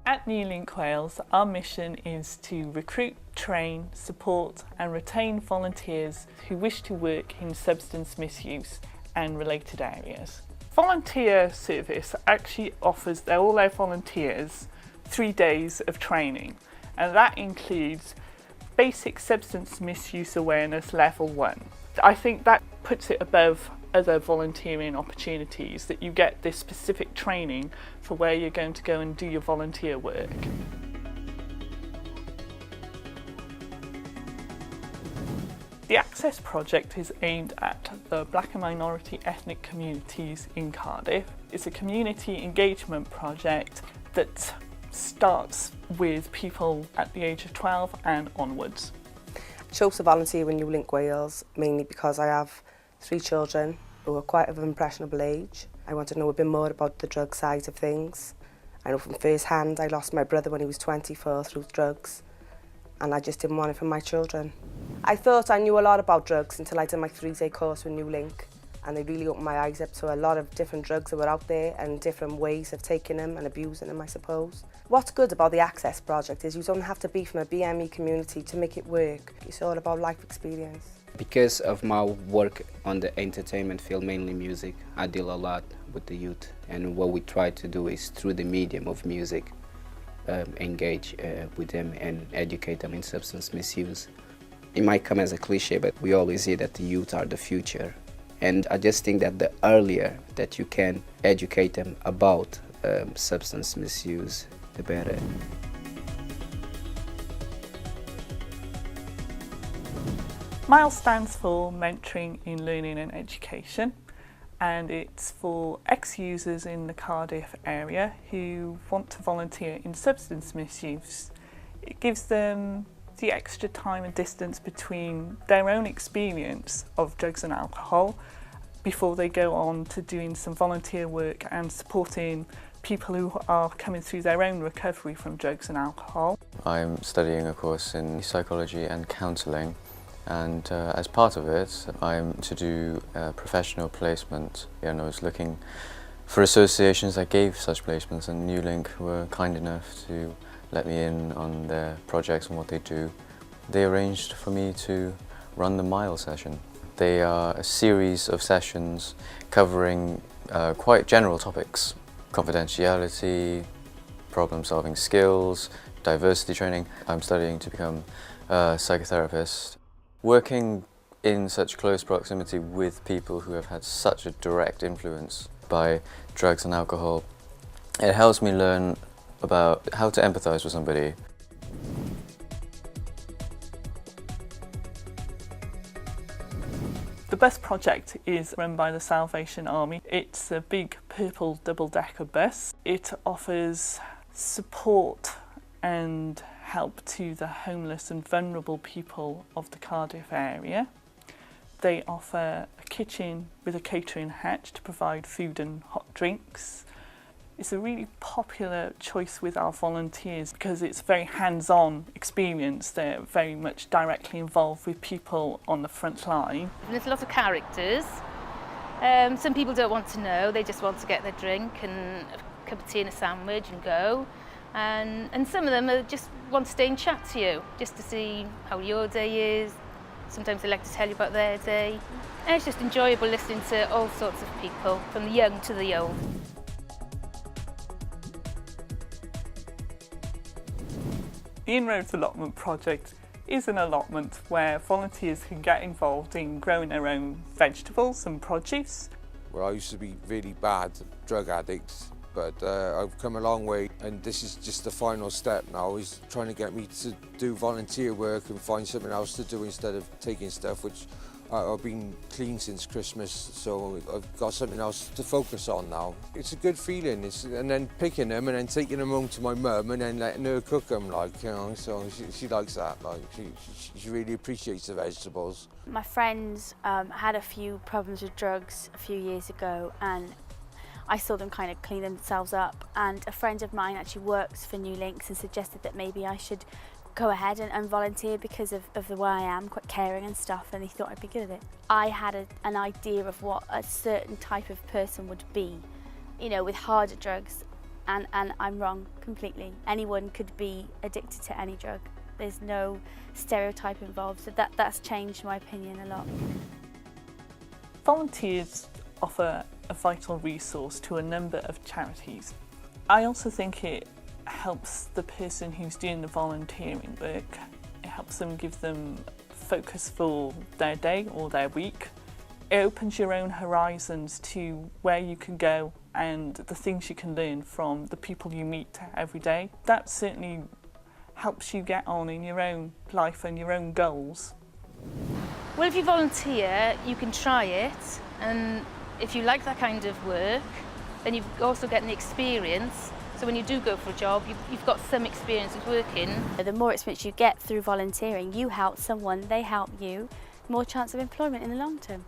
At NewLink Wales, our mission is to recruit, train, support and retain volunteers who wish to work in substance misuse and related areas. Volunteer service actually offers all their volunteers 3 days of training, and that includes basic substance misuse awareness level 1. I think that puts it above other volunteering opportunities, that you get this specific training for where you're going to go and do your volunteer work. The Access project is aimed at the Black and minority ethnic communities in Cardiff. It's a community engagement project that starts with people at the age of 12 and onwards. I chose to volunteer with NewLink Wales mainly because I have 3 children who are quite of an impressionable age. I want to know a bit more about the drug side of things. I know from first hand I lost my brother when he was 24 through drugs, and I just didn't want it for my children. I thought I knew a lot about drugs until I did my 3-day course with NewLink, and they really opened my eyes up to a lot of different drugs that were out there and different ways of taking them and abusing them, I suppose. What's good about the Access project is you don't have to be from a BME community to make it work. It's all about life experience. Because of my work on the entertainment field, mainly music, I deal a lot with the youth, and what we try to do is through the medium of music engage with them and educate them in substance misuse. It might come as a cliche, but we always hear that the youth are the future, and I just think that the earlier that you can educate them about substance misuse, the better. MILE stands for Mentoring in Learning and Education, and it's for ex-users in the Cardiff area who want to volunteer in substance misuse. It gives them the extra time and distance between their own experience of drugs and alcohol before they go on to doing some volunteer work and supporting people who are coming through their own recovery from drugs and alcohol. I'm studying a course in psychology and counselling, and as part of it I'm to do a professional placement. I was looking for associations that gave such placements, and NewLink were kind enough to let me in on their projects and what they do. They arranged for me to run the MILE session. They are a series of sessions covering quite general topics: confidentiality, problem-solving skills, diversity training. I'm studying to become a psychotherapist. Working in such close proximity with people who have had such a direct influence by drugs and alcohol, it helps me learn about how to empathise with somebody. The bus project is run by the Salvation Army. It's a big purple double-decker bus. It offers support and help to the homeless and vulnerable people of the Cardiff area. They offer a kitchen with a catering hatch to provide food and hot drinks. It's a really popular choice with our volunteers because it's a very hands-on experience. They're very much directly involved with people on the front line. There's a lot of characters. Some people don't want to know, they just want to get their drink and a cup of tea and a sandwich and go. And some of them just want to stay and chat to you, just to see how your day is. Sometimes they like to tell you about their day. And it's just enjoyable listening to all sorts of people, from the young to the old. The Inroads Allotment project is an allotment where volunteers can get involved in growing their own vegetables and produce. Well, I used to be really bad drug addict, but I've come a long way, and this is just the final step now, is trying to get me to do volunteer work and find something else to do instead of taking stuff, which I've been clean since Christmas, so I've got something else to focus on now. It's a good feeling, and then picking them and then taking them home to my mum and then letting her cook them, so she likes that, she really appreciates the vegetables. My friends had a few problems with drugs a few years ago, and I saw them kind of clean themselves up, and a friend of mine actually works for NewLink and suggested that maybe I should go ahead and volunteer because of the way I am, quite caring and stuff, and he thought I'd be good at it. I had an idea of what a certain type of person would be, with harder drugs, and I'm wrong completely. Anyone could be addicted to any drug. There's no stereotype involved, so that's changed my opinion a lot. Volunteers offer a vital resource to a number of charities. I also think it helps the person who's doing the volunteering work. It helps them, give them focus for their day or their week. It opens your own horizons to where you can go and the things you can learn from the people you meet every day. That certainly helps you get on in your own life and your own goals. Well, if you volunteer, you can try it, and if you like that kind of work, then you've also getting the experience. So when you do go for a job, you've got some experience of working. The more experience you get through volunteering, you help someone, they help you, more chance of employment in the long term.